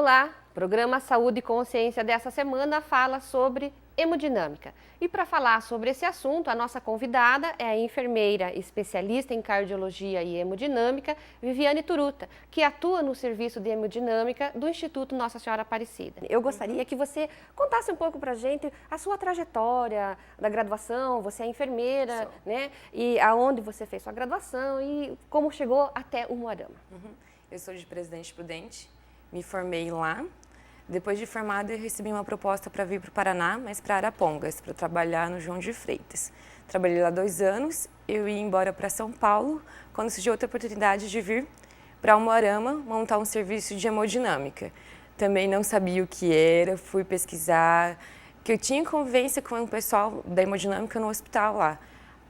lá, programa Saúde e Consciência dessa semana fala sobre hemodinâmica. E para falar sobre esse assunto, a nossa convidada é a enfermeira especialista em cardiologia e hemodinâmica, Viviane Turuta, que atua no serviço de hemodinâmica do Instituto Nossa Senhora Aparecida. Eu gostaria que você contasse um pouco para a gente a sua trajetória da graduação, você é enfermeira, né? E aonde você fez sua graduação e como chegou até o Umuarama. Eu sou de Presidente Prudente, me formei lá. Depois de formada, eu recebi uma proposta para vir para o Paraná, mas para Arapongas, para trabalhar no João de Freitas. Trabalhei lá 2 anos, eu ia embora para São Paulo, quando surgiu outra oportunidade de vir para Umuarama montar um serviço de hemodinâmica. Também não sabia o que era, fui pesquisar, que eu tinha convivência com o pessoal da hemodinâmica no hospital lá.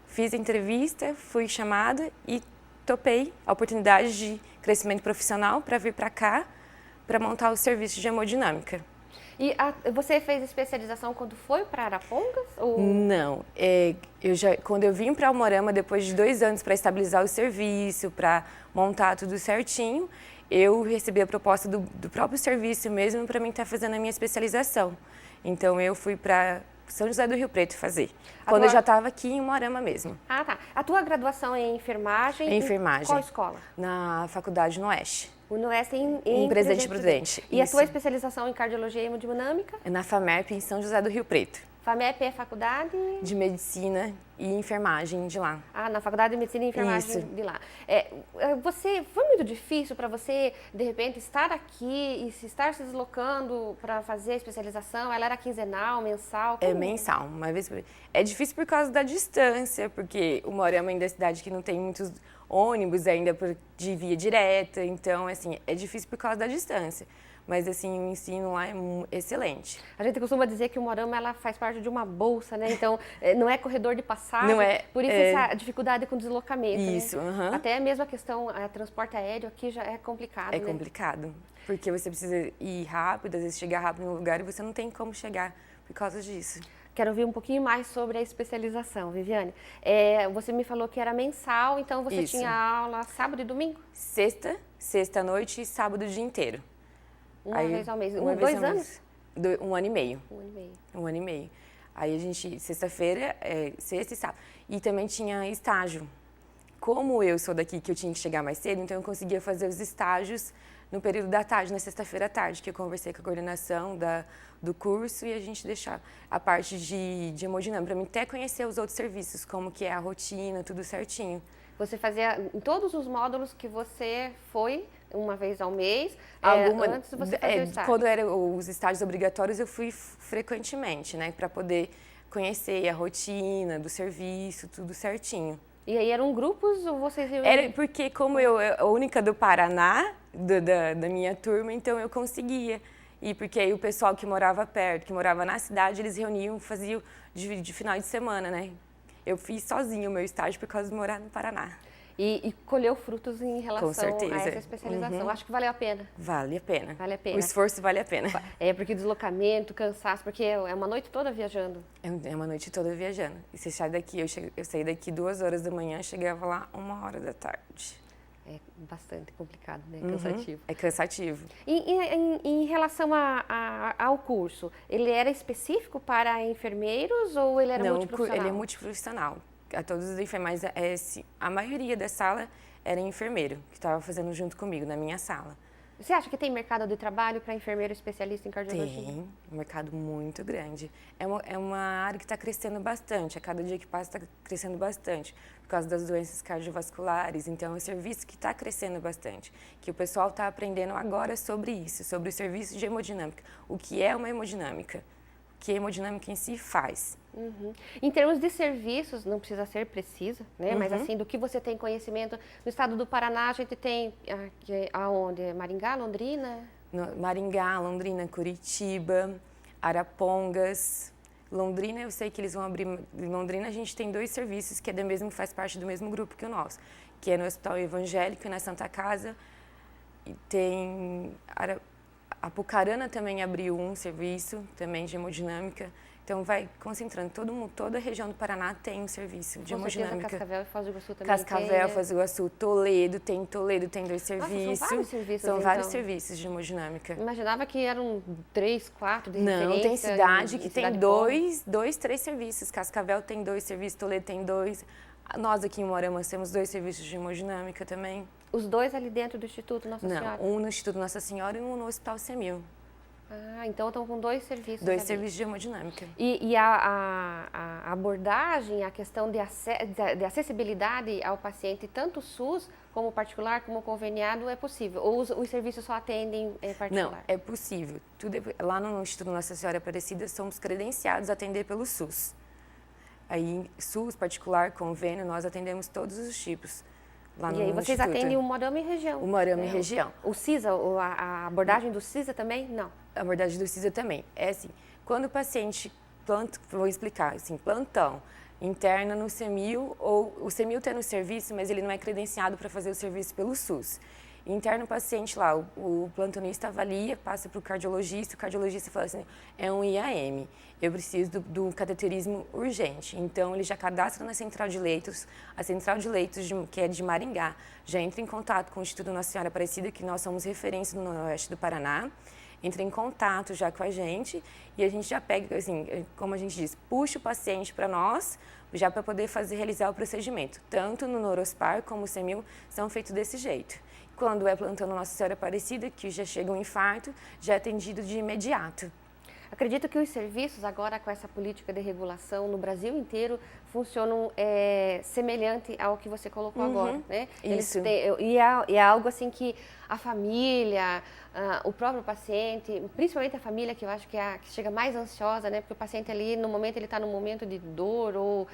Fiz a entrevista, fui chamada e topei a oportunidade de crescimento profissional para vir para cá, para montar o serviço de hemodinâmica. E você fez especialização quando foi para Arapongas? Ou... Não, quando eu vim para Umuarama, depois de 2 anos para estabilizar o serviço, para montar tudo certinho, eu recebi a proposta do próprio serviço mesmo para mim estar fazendo a minha especialização. Então eu fui para São José do Rio Preto fazer, quando eu já estava aqui em Umuarama mesmo. Ah, tá. A tua graduação é em enfermagem? Em enfermagem. Qual escola? Na faculdade no Oeste. No Oeste em Presidente Prudente. E isso. A tua especialização em cardiologia e hemodinâmica? É na FAMEP, em São José do Rio Preto. FAMEP é faculdade? De Medicina e Enfermagem de lá. Ah, na Faculdade de Medicina e Enfermagem Isso. de lá. Foi muito difícil para você, de repente, estar aqui e estar se deslocando para fazer a especialização? Ela era quinzenal, mensal? É mensal, uma vez por mês. É difícil por causa da distância, porque Umuarama ainda é cidade que não tem muitos ônibus ainda de via direta, então, assim, é difícil por causa da distância. Mas, assim, o ensino lá é excelente. A gente costuma dizer que o Umuarama ela faz parte de uma bolsa, né? Então, não é corredor de passagem, não é, por isso essa dificuldade com deslocamento. Isso, né? Até mesmo a questão, transporte aéreo aqui já é complicado, É né? complicado, porque você precisa ir rápido, às vezes chegar rápido no lugar e você não tem como chegar por causa disso. Quero ouvir um pouquinho mais sobre a especialização, Viviane. Você me falou que era mensal, então você Isso. tinha aula sábado e domingo? Sexta noite e sábado o dia inteiro. Uma vez ao mês. 2 anos? 1 ano e meio. 1 ano e meio. 1 ano e meio. Aí a gente, sexta-feira, sexta e sábado. E também tinha estágio. Como eu sou daqui, que eu tinha que chegar mais cedo, então eu conseguia fazer os estágios no período da tarde, na sexta-feira à tarde, que eu conversei com a coordenação do curso e a gente deixava a parte de hemodinâmica, para mim até conhecer os outros serviços, como que é a rotina, tudo certinho. Você fazia em todos os módulos que você foi uma vez ao mês, antes você fazia o estágio? Quando eram os estágios obrigatórios, eu fui frequentemente, né, para poder conhecer a rotina do serviço, tudo certinho. E aí eram grupos ou vocês iam... Era porque como eu a única do Paraná, da minha turma, então eu conseguia. E porque aí o pessoal que morava perto, que morava na cidade, eles reuniam, faziam de final de semana, né? Eu fiz sozinho o meu estágio por causa de morar no Paraná. E colheu frutos em relação Com certeza. a essa especialização. Acho que valeu a pena. Vale a pena. Vale a pena. O esforço vale a pena. Porque deslocamento, cansaço, porque é uma noite toda viajando. É uma noite toda viajando. E você sai daqui, eu saí daqui 2 horas da manhã, chegava lá 1 hora da tarde. É bastante complicado, né? Cansativo. É cansativo. Em relação ao curso, ele era específico para enfermeiros ou ele era multiprofissional? Não, ele é multiprofissional. A todos os enfermeiros, a maioria da sala era enfermeiro, que estava fazendo junto comigo, na minha sala. Você acha que tem mercado de trabalho para enfermeiro especialista em cardiologia? Tem, um mercado muito grande. É uma área que está crescendo bastante, a cada dia que passa está crescendo bastante, por causa das doenças cardiovasculares. Então, é um serviço que está crescendo bastante, que o pessoal está aprendendo agora sobre isso, sobre o serviço de hemodinâmica. O que é uma hemodinâmica? O que a hemodinâmica em si faz. Em termos de serviços, não precisa ser precisa, né? Mas assim, do que você tem conhecimento, no estado do Paraná a gente tem, aonde? Maringá, Londrina? Maringá, Londrina, Curitiba, Arapongas. Londrina, eu sei que eles vão abrir. Em Londrina a gente tem 2 serviços que faz parte do mesmo grupo que o nosso, que é no Hospital Evangélico e na Santa Casa. E tem Apucarana também abriu um serviço também de hemodinâmica. Então, vai concentrando. Toda a região do Paraná tem um serviço de hemodinâmica. Cascavel e Foz do Iguaçu também Cascavel, tem, Foz do Iguaçu, Toledo tem 2 serviços. Nossa, são vários serviços, São vários então. serviços de hemodinâmica. Imaginava que eram 3, 4 de referência. Não, tem cidade que tem cidade 2, 3 serviços. Cascavel tem 2 serviços, Toledo tem 2. Nós aqui em Moarama temos 2 serviços de hemodinâmica também. Os 2 ali dentro do Instituto Nossa Senhora? Não, um no Instituto Nossa Senhora e um no Hospital Semil. Ah, então estão com 2 serviços. 2 serviços de hemodinâmica. E a abordagem, a questão de acessibilidade ao paciente, tanto SUS como particular, como conveniado, é possível? Ou os serviços só atendem particular? Não, é possível. Lá no Instituto Nossa Senhora Aparecida, somos credenciados a atender pelo SUS. Aí, SUS, particular, convênio, nós atendemos todos os tipos. Lá no E aí vocês Instituto. atendem o Moarama e região? O Moarama e região. O CISA, a abordagem do CISA também? Não. A abordagem do CISA também. É assim, quando o paciente vou explicar, assim, plantão, interna no Semil, ou o Semil tem no serviço, mas ele não é credenciado para fazer o serviço pelo SUS. Interna o paciente lá, o plantonista avalia, passa para o cardiologista fala assim, é um IAM, eu preciso do cateterismo urgente. Então, ele já cadastra na central de leitos, a central de leitos, que é de Maringá, já entra em contato com o Instituto Nossa Senhora Aparecida, que nós somos referência no Noroeste do Paraná, entra em contato já com a gente e a gente já pega, assim, como a gente diz, puxa o paciente para nós, já para poder realizar o procedimento. Tanto no Norospar como o Semil são feitos desse jeito. Quando é plantando Nossa Senhora Aparecida, que já chega um infarto, já é atendido de imediato. Acredito que os serviços, agora com essa política de regulação no Brasil inteiro, funcionam semelhante ao que você colocou agora, né? Isso. E é algo assim que a família, o próprio paciente, principalmente a família, que eu acho que chega mais ansiosa, né? Porque o paciente ali, no momento, ele está num momento de dor ou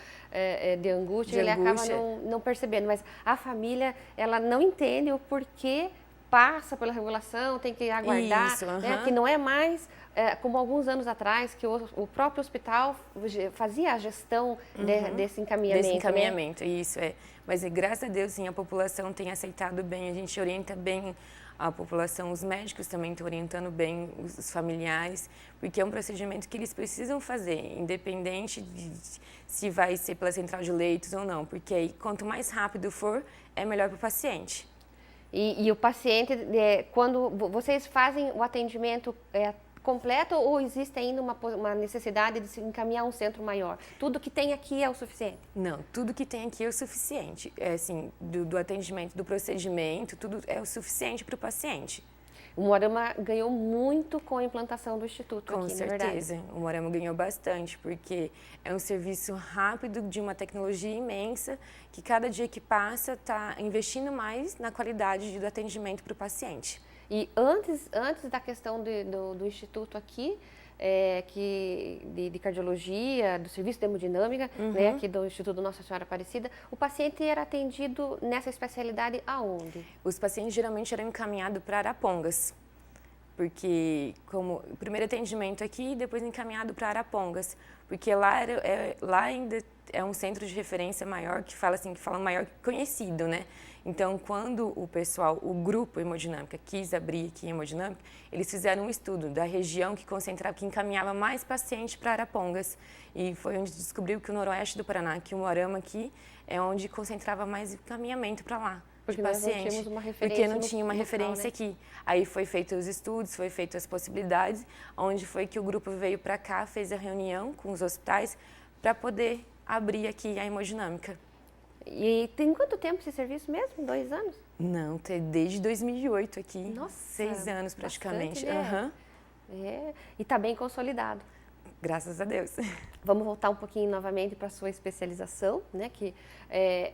de angústia, ele acaba não percebendo. Mas a família, ela não entende o porquê passa pela regulação, tem que aguardar, Isso, né? Que não é mais... como alguns anos atrás, que o próprio hospital fazia a gestão desse encaminhamento. Desse encaminhamento, né? Isso, é. Mas graças a Deus, sim, a população tem aceitado bem, a gente orienta bem a população, os médicos também estão orientando bem os familiares, porque é um procedimento que eles precisam fazer, independente de se vai ser pela central de leitos ou não, porque aí, quanto mais rápido for, é melhor para o paciente. E o paciente, quando vocês fazem o atendimento completo ou existe ainda uma necessidade de se encaminhar a um centro maior? Tudo que tem aqui é o suficiente? Não, tudo que tem aqui é o suficiente. É assim, do atendimento, do procedimento, tudo é o suficiente para o paciente. O Moarama ganhou muito com a implantação do Instituto aqui, na verdade. Com certeza, o Moarama ganhou bastante, porque é um serviço rápido, de uma tecnologia imensa, que cada dia que passa está investindo mais na qualidade do atendimento para o paciente. E antes da questão do Instituto aqui, de cardiologia, do serviço de hemodinâmica, né, aqui do Instituto Nossa Senhora Aparecida, o paciente era atendido nessa especialidade aonde? Os pacientes geralmente eram encaminhados para Arapongas, porque como o primeiro atendimento aqui e depois encaminhado para Arapongas, porque lá ainda é um centro de referência maior, que fala maior conhecido, né? Então, quando o grupo hemodinâmica quis abrir aqui hemodinâmica, eles fizeram um estudo da região que encaminhava mais pacientes para Arapongas. E foi onde descobriu que o Noroeste do Paraná, que o Moarama aqui, é onde concentrava mais encaminhamento para lá. Porque nós não tínhamos uma referência. Porque não tinha uma referência aqui. Aí foi feito os estudos, foi feito as possibilidades, onde foi que o grupo veio para cá, fez a reunião com os hospitais para poder abrir aqui a hemodinâmica. E tem quanto tempo esse serviço mesmo? 2 anos? Não, desde 2008 aqui. Nossa, 6 anos praticamente. Bastante, e está bem consolidado. Graças a Deus. Vamos voltar um pouquinho novamente para a sua especialização, né, que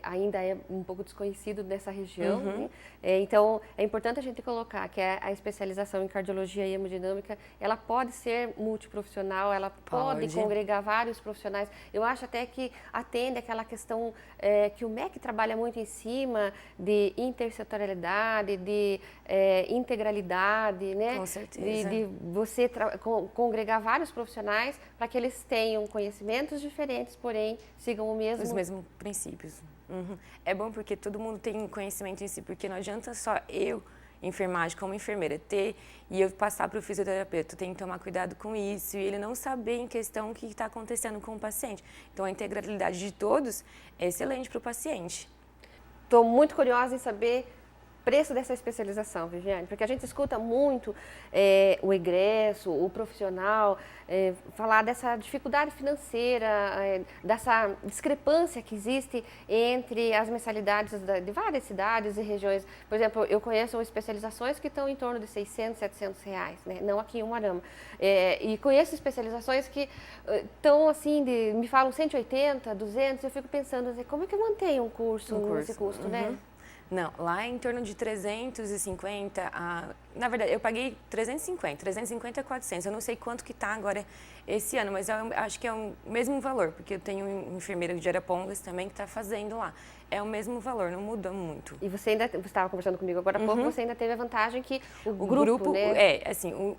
ainda é um pouco desconhecido nessa região. Né? Então, é importante a gente colocar que a especialização em cardiologia e hemodinâmica, ela pode ser multiprofissional, ela pode congregar vários profissionais. Eu acho até que atende aquela questão que o MEC trabalha muito em cima de intersetorialidade, de integralidade, né? Com certeza. De você congregar vários profissionais para que eles tenham conhecimentos diferentes, porém sigam os mesmos princípios. É bom porque todo mundo tem conhecimento em si, porque não adianta só eu enfermagem como enfermeira, e eu passar para o fisioterapeuta, tem que tomar cuidado com isso, e ele não saber em questão o que está acontecendo com o paciente. Então, a integralidade de todos é excelente para o paciente. Estou muito curiosa em saber preço dessa especialização, Viviane, porque a gente escuta muito o egresso, o profissional, falar dessa dificuldade financeira, dessa discrepância que existe entre as mensalidades de várias cidades e regiões. Por exemplo, eu conheço especializações que estão em torno de 600, 700 reais, né? Não aqui em Umuarama. E conheço especializações que estão assim, me falam 180, 200, eu fico pensando assim, como é que eu mantenho um curso nesse custo, né? Não, lá é em torno de 350 na verdade, eu paguei 350 a 400. Eu não sei quanto que está agora esse ano, mas eu acho que é o mesmo valor, porque eu tenho um enfermeiro de Arapongas também que está fazendo lá. É o mesmo valor, não muda muito. E você estava conversando comigo agora há pouco, você ainda teve a vantagem que o grupo, né?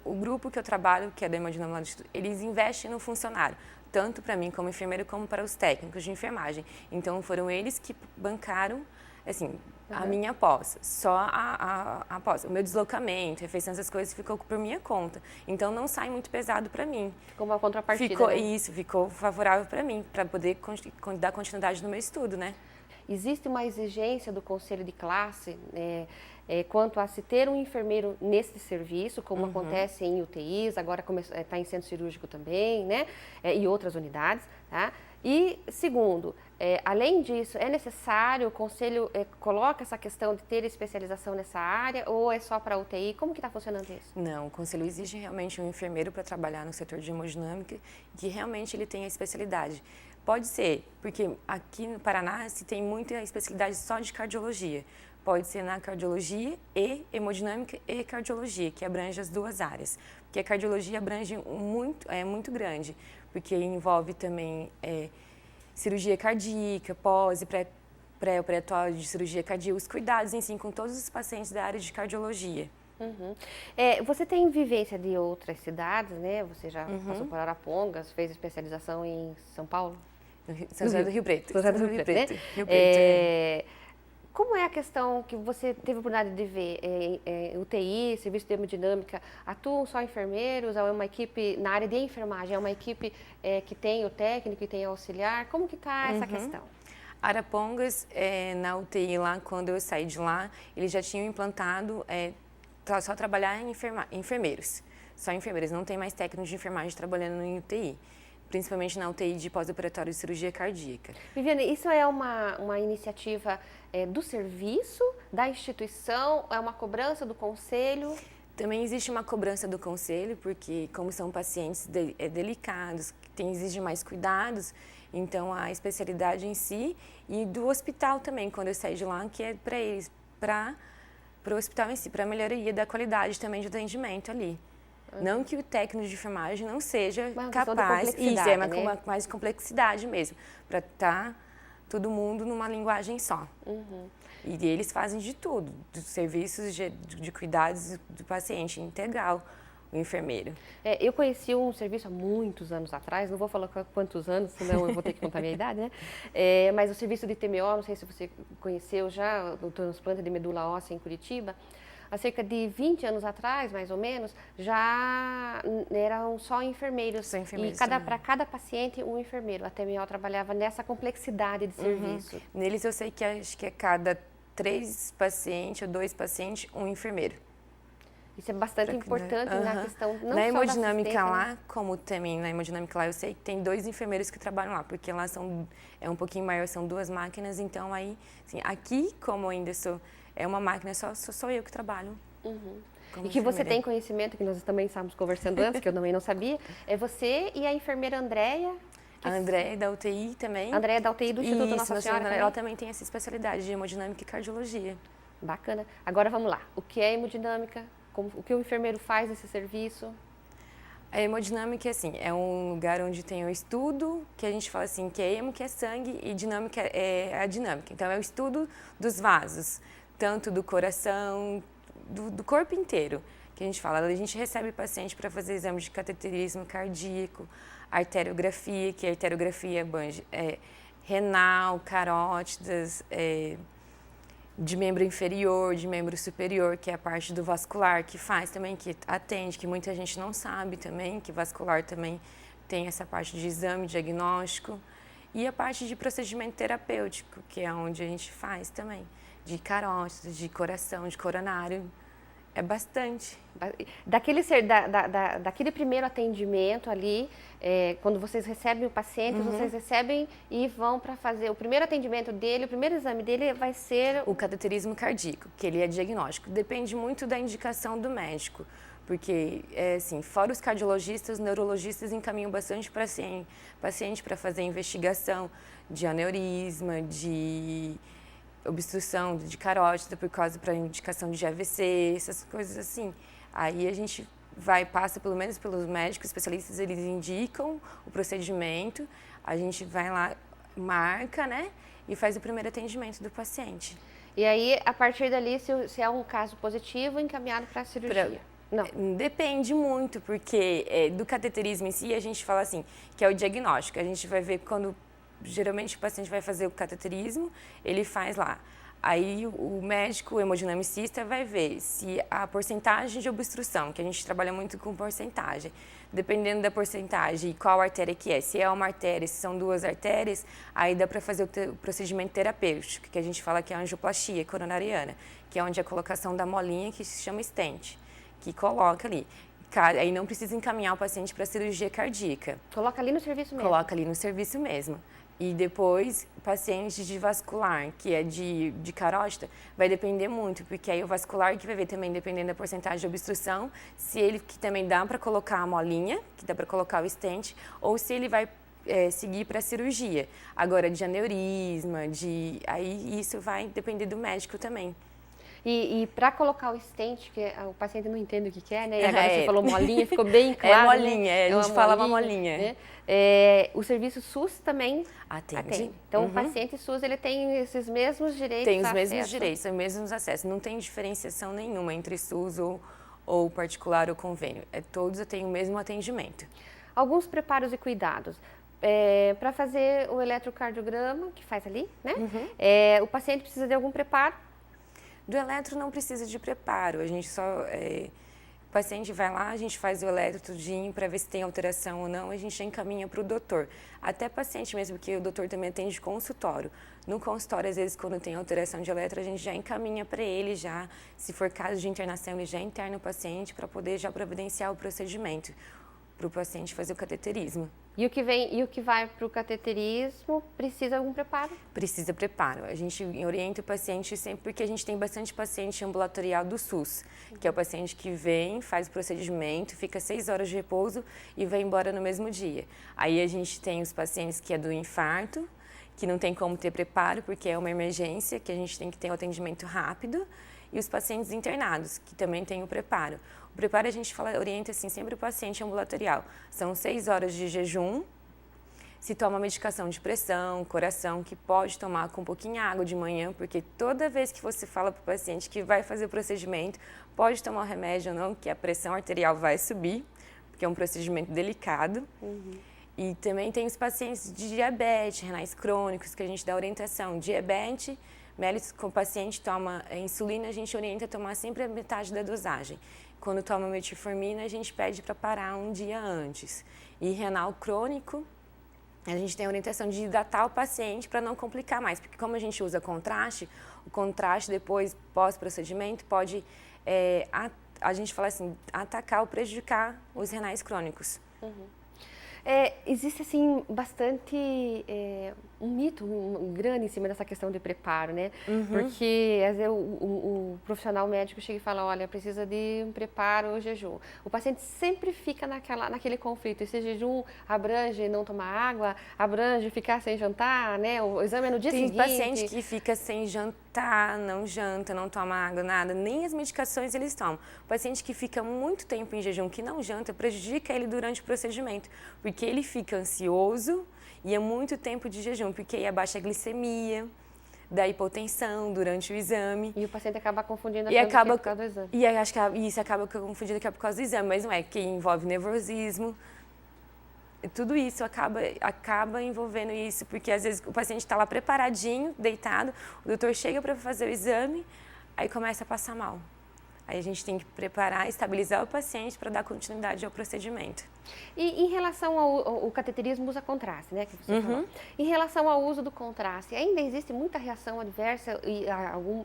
O grupo que eu trabalho, que é da Hemodinâmica do Instituto, eles investem no funcionário, tanto para mim como enfermeiro, como para os técnicos de enfermagem. Então, foram eles que bancaram, assim, a minha pós, só a pós. O meu deslocamento, refeição, essas coisas ficou por minha conta. Então, não sai muito pesado para mim. Ficou uma contrapartida, ficou, né? Isso, ficou favorável para mim, para poder dar continuidade no meu estudo, né? Existe uma exigência do conselho de classe quanto a se ter um enfermeiro nesse serviço, como acontece em UTIs, agora está em centro cirúrgico também, né? E outras unidades, tá? E, segundo, além disso, é necessário, o Conselho coloca essa questão de ter especialização nessa área ou é só para UTI? Como que está funcionando isso? Não, o Conselho exige realmente um enfermeiro para trabalhar no setor de hemodinâmica que realmente ele tenha especialidade. Pode ser, porque aqui no Paraná se tem muita especialidade só de cardiologia. Pode ser na cardiologia e hemodinâmica e cardiologia, que abrange as duas áreas. Porque a cardiologia abrange muito grande, porque envolve também cirurgia cardíaca, pós e pré-operatório de cirurgia cardíaca, os cuidados em si com todos os pacientes da área de cardiologia. Você tem vivência de outras cidades, né? Você já passou por Arapongas, fez especialização em São Paulo? São José do Rio Preto. São José do Rio Preto, né? Rio Preto, Como é a questão que você teve a oportunidade de ver? UTI, serviço de hemodinâmica, atuam só enfermeiros? É uma equipe na área de enfermagem? É uma equipe que tem o técnico e tem o auxiliar? Como que está essa questão? Arapongas, na UTI lá, quando eu saí de lá, eles já tinham implantado só trabalhar em enfermeiros. Só enfermeiros, não tem mais técnicos de enfermagem trabalhando em UTI. Principalmente na UTI de pós-operatório de cirurgia cardíaca. Viviane, isso é uma iniciativa do serviço, da instituição, é uma cobrança do conselho? Também existe uma cobrança do conselho, porque como são pacientes delicados, exige mais cuidados, então a especialidade em si e do hospital também, quando eu saí de lá, que é para eles, para o hospital em si, para a melhoria da qualidade também de atendimento ali. Não que o técnico de enfermagem não seja capaz, mais complexidade mesmo, para estar todo mundo numa linguagem só. E eles fazem de tudo, dos serviços de cuidados do paciente integral, o enfermeiro. Eu conheci um serviço há muitos anos atrás, não vou falar quantos anos, senão eu vou ter que contar a minha idade, né? Mas o serviço de TMO, não sei se você conheceu já, o transplante de medula óssea em Curitiba, há cerca de 20 anos atrás, mais ou menos, já eram só enfermeiros. E para cada paciente, um enfermeiro. A TMO trabalhava nessa complexidade de serviço. Neles eu sei que acho que a cada 3 pacientes ou 2 pacientes, um enfermeiro. Isso é bastante importante na questão não na só hemodinâmica da lá, né? como também na hemodinâmica lá, eu sei que tem 2 enfermeiros que trabalham lá, porque lá é um pouquinho maior, são 2 máquinas, então aí, assim, aqui, como ainda é uma máquina, sou eu que trabalho. E que você tem conhecimento, que nós também estávamos conversando antes, que eu também não sabia, é você e a enfermeira Andréia. A Andréia da UTI também. A Andréia da UTI do Instituto Nossa Senhora também. Ela também tem essa especialidade de hemodinâmica e cardiologia. Bacana. Agora vamos lá. O que é hemodinâmica? O que o enfermeiro faz nesse serviço? A hemodinâmica, assim, é um lugar onde tem o estudo, que a gente fala assim, que é hemo, que é sangue, e dinâmica é a dinâmica. Então, é o estudo dos vasos, tanto do coração, do corpo inteiro, que a gente fala. A gente recebe paciente para fazer exame de cateterismo cardíaco, arteriografia, que a arteriografia renal, carótidas, de membro inferior, de membro superior, que é a parte do vascular, que faz também, que atende, que muita gente não sabe também, que vascular também tem essa parte de exame diagnóstico. E a parte de procedimento terapêutico, que é onde a gente faz também, de carótida, de coração, de coronário. É bastante. Daquele primeiro atendimento ali, quando vocês recebem o paciente, vocês recebem e vão para fazer o primeiro atendimento dele, o primeiro exame dele vai ser... O cateterismo cardíaco, que ele é diagnóstico. Depende muito da indicação do médico, porque, assim, fora os cardiologistas, os neurologistas encaminham bastante paciente para fazer investigação de aneurisma, de obstrução de carótida por causa para indicação de AVC, essas coisas assim. Aí a gente passa pelo menos pelos médicos especialistas, eles indicam o procedimento, a gente vai lá, marca, né, e faz o primeiro atendimento do paciente. E aí, a partir dali, se é um caso positivo, encaminhado para a cirurgia? Não. Depende muito, porque do cateterismo em si, a gente fala assim, que é o diagnóstico. A gente vai ver quando... Geralmente o paciente vai fazer o cateterismo, ele faz lá. Aí o médico, o hemodinamicista, vai ver se a porcentagem de obstrução, que a gente trabalha muito com porcentagem, dependendo da porcentagem e qual artéria que é, se é uma artéria, se são duas artérias, aí dá para fazer o procedimento terapêutico, que a gente fala que é a angioplastia coronariana, que é onde a colocação da molinha, que se chama stent, que coloca ali. Aí não precisa encaminhar o paciente para cirurgia cardíaca. Coloca ali no serviço mesmo? Coloca ali no serviço mesmo. E depois, paciente de vascular, que é de carótida, vai depender muito, porque aí o vascular que vai ver também, dependendo da porcentagem de obstrução, se ele que também dá para colocar a molinha, que dá para colocar o stent, ou se ele vai seguir para a cirurgia. Agora, de aneurisma, aí isso vai depender do médico também. E para colocar o stent, que o paciente não entende o que é, né? E agora você falou molinha, ficou bem claro. É molinha, né? A gente fala uma molinha. Né? O serviço SUS também atende. Então, o paciente SUS, ele tem esses mesmos direitos. Tem os mesmos direitos, os mesmos acessos. Não tem diferenciação nenhuma entre SUS ou particular ou convênio. Todos têm o mesmo atendimento. Alguns preparos e cuidados. Para fazer o eletrocardiograma, que faz ali, né? O paciente precisa de algum preparo? Do eletro não precisa de preparo, a gente só... o paciente vai lá, a gente faz o eletro tudinho para ver se tem alteração ou não, a gente já encaminha para o doutor. Até paciente mesmo, porque o doutor também atende consultório. No consultório, às vezes, quando tem alteração de eletro, a gente já encaminha para ele já. Se for caso de internação, ele já interna o paciente para poder já providenciar o procedimento para o paciente fazer o cateterismo. E o que vai para o cateterismo precisa de algum preparo? Precisa preparo. A gente orienta o paciente sempre, porque a gente tem bastante paciente ambulatorial do SUS, que é o paciente que vem, faz o procedimento, fica 6 horas de repouso e vai embora no mesmo dia. Aí a gente tem os pacientes que é do infarto, que não tem como ter preparo, porque é uma emergência, que a gente tem que ter um atendimento rápido, e os pacientes internados, que também têm o preparo. O preparo a gente orienta assim, sempre o paciente ambulatorial. São 6 horas de jejum, se toma medicação de pressão, coração, que pode tomar com um pouquinho de água de manhã, porque toda vez que você fala para o paciente que vai fazer o procedimento, pode tomar o remédio ou não, que a pressão arterial vai subir, porque é um procedimento delicado. E também tem os pacientes de diabetes, renais crônicos, que a gente dá orientação. Diabetes, mellitus, com o paciente toma insulina, a gente orienta a tomar sempre a metade da dosagem. Quando toma metformina, a gente pede para parar um dia antes. E renal crônico, a gente tem a orientação de hidratar o paciente para não complicar mais, porque como a gente usa contraste, o contraste depois, pós-procedimento, pode, a gente fala assim, atacar ou prejudicar os renais crônicos. Existe, assim, bastante um mito grande em cima dessa questão de preparo, né? Porque, às vezes, o profissional médico chega e fala, olha, precisa de um preparo ou jejum. O paciente sempre fica naquele conflito. Esse jejum abrange não tomar água, abrange ficar sem jantar, né? O exame é no dia seguinte. Tem paciente que fica sem jantar, não janta, não toma água, nada, nem as medicações eles tomam. O paciente que fica muito tempo em jejum, que não janta, prejudica ele durante o procedimento, porque ele fica ansioso e é muito tempo de jejum, porque aí abaixa a glicemia, dá hipotensão durante o exame. E o paciente acaba confundindo por causa do exame. E acho que isso acaba confundindo que é por causa do exame, mas não é, que envolve nervosismo. tudo isso acaba envolvendo isso, porque às vezes o paciente está lá preparadinho, deitado, o doutor chega para fazer o exame, aí começa a passar mal. Aí a gente tem que preparar, estabilizar o paciente para dar continuidade ao procedimento. E em relação ao cateterismo usa contraste, né, que você falou. Em relação ao uso do contraste, ainda existe muita reação adversa e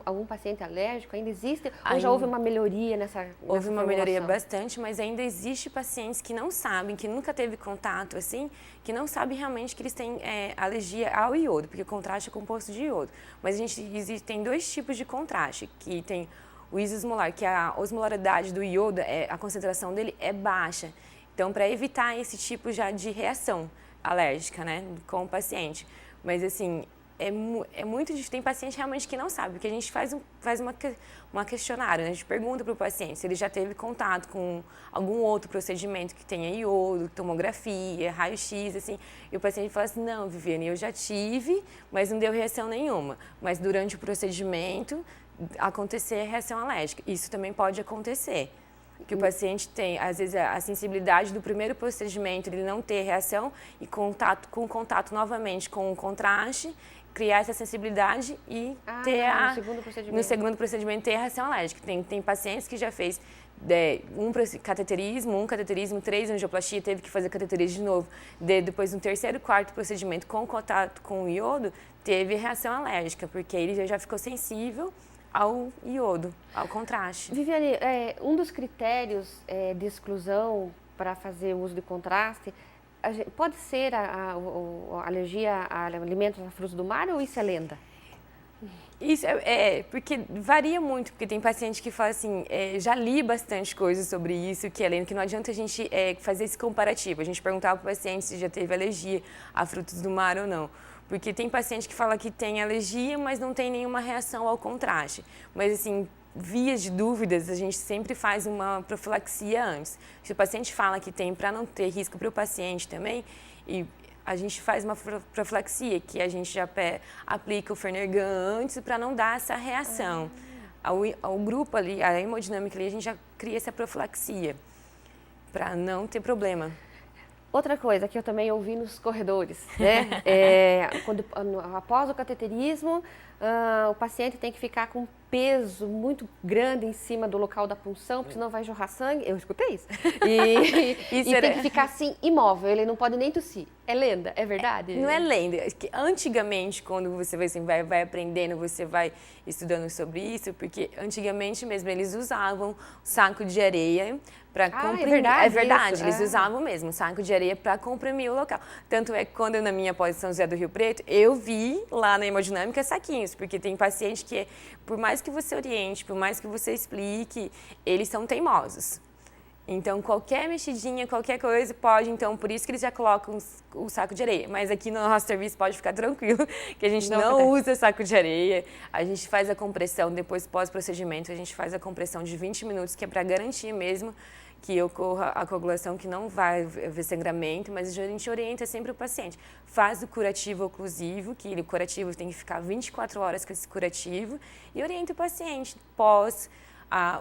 algum paciente alérgico? Ainda existe? Ou já houve uma melhoria nessa Houve uma melhoria bastante, mas ainda existe pacientes que não sabem, que nunca teve contato assim, que não sabem realmente que eles têm alergia ao iodo, porque o contraste é composto de iodo. Mas tem dois tipos de contraste, que tem o isosmolar, que a osmolaridade do iodo, a concentração dele é baixa. Então, para evitar esse tipo já de reação alérgica, né, com o paciente. Mas, assim, é muito difícil. Tem paciente realmente que não sabe, porque a gente faz uma questionário, né? A gente pergunta para o paciente se ele já teve contato com algum outro procedimento que tenha iodo, tomografia, raio-x, assim. E o paciente fala assim, não, Viviane, eu já tive, mas não deu reação nenhuma. Mas durante o procedimento acontecer reação alérgica. Isso também pode acontecer. Que o paciente tem, às vezes, a sensibilidade do primeiro procedimento, ele não ter reação e com contato novamente com o contraste, criar essa sensibilidade e ter no segundo procedimento ter a reação alérgica. Tem pacientes que já fez um cateterismo, 3 angioplastia, teve que fazer cateterismo de novo. Depois, no terceiro, quarto procedimento com contato com o iodo, teve reação alérgica, porque ele já ficou sensível ao iodo, ao contraste. Viviane, um dos critérios de exclusão para fazer o uso de contraste pode ser a alergia a alimentos a frutos do mar ou isso é lenda? Isso porque varia muito, porque tem paciente que fala assim, já li bastante coisa sobre isso, que é lenda, que não adianta a gente fazer esse comparativo, a gente perguntar para o paciente se já teve alergia a frutos do mar ou não. Porque tem paciente que fala que tem alergia, mas não tem nenhuma reação ao contraste. Mas, assim, vias de dúvidas, a gente sempre faz uma profilaxia antes. Se o paciente fala que tem, para não ter risco para o paciente também, e a gente faz uma profilaxia, que a gente já aplica o Fernergan antes para não dar essa reação. Ao grupo ali, a hemodinâmica ali, a gente já cria essa profilaxia, para não ter problema. Outra coisa que eu também ouvi nos corredores, né? Após o cateterismo, o paciente tem que ficar com peso muito grande em cima do local da punção, porque senão vai jorrar sangue. Eu escutei isso. E tem que ficar assim, imóvel, ele não pode nem tossir. É lenda, é verdade? Não é lenda. Antigamente, quando você vai aprendendo, você vai estudando sobre isso, porque antigamente mesmo eles usavam saco de areia para comprimir. É verdade? É verdade, eles usavam mesmo saco de areia para comprimir o local. Tanto é que quando eu, na minha pós São José do Rio Preto, eu vi lá na hemodinâmica saquinhos, porque tem paciente que, por mais que você oriente, por mais que você explique, eles são teimosos. Então, qualquer mexidinha, qualquer coisa pode, então, por isso que eles já colocam o saco de areia. Mas aqui no nosso serviço pode ficar tranquilo, que a gente não usa saco de areia. A gente faz a compressão, depois pós-procedimento, a gente faz a compressão de 20 minutos, que é para garantir mesmo que ocorra a coagulação, que não vai haver sangramento, mas a gente orienta sempre o paciente. Faz o curativo oclusivo, que o curativo tem que ficar 24 horas com esse curativo, e orienta o paciente pós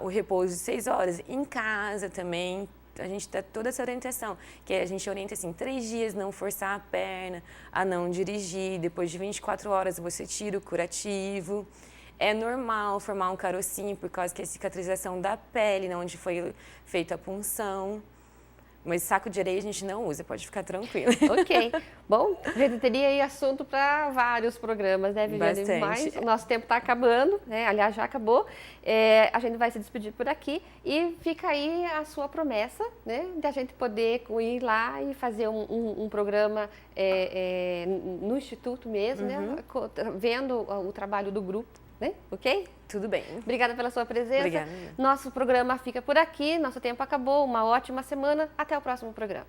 o repouso de 6 horas. Em casa também, a gente dá toda essa orientação, que a gente orienta assim, 3 dias não forçar a perna, a não dirigir, depois de 24 horas você tira o curativo. É normal formar um carocinho por causa que é a cicatrização da pele, onde foi feita a punção. Mas saco de areia a gente não usa, pode ficar tranquilo. Ok. Bom, a gente teria aí assunto para vários programas, né, Viviane? Bastante. Mas o nosso tempo está acabando, né? Aliás, já acabou. A gente vai se despedir por aqui e fica aí a sua promessa, né? De a gente poder ir lá e fazer um programa no Instituto mesmo, né? Vendo o trabalho do grupo, né? Ok? Tudo bem. Obrigada pela sua presença. Obrigada. Nosso programa fica por aqui, nosso tempo acabou. Uma ótima semana. Até o próximo programa.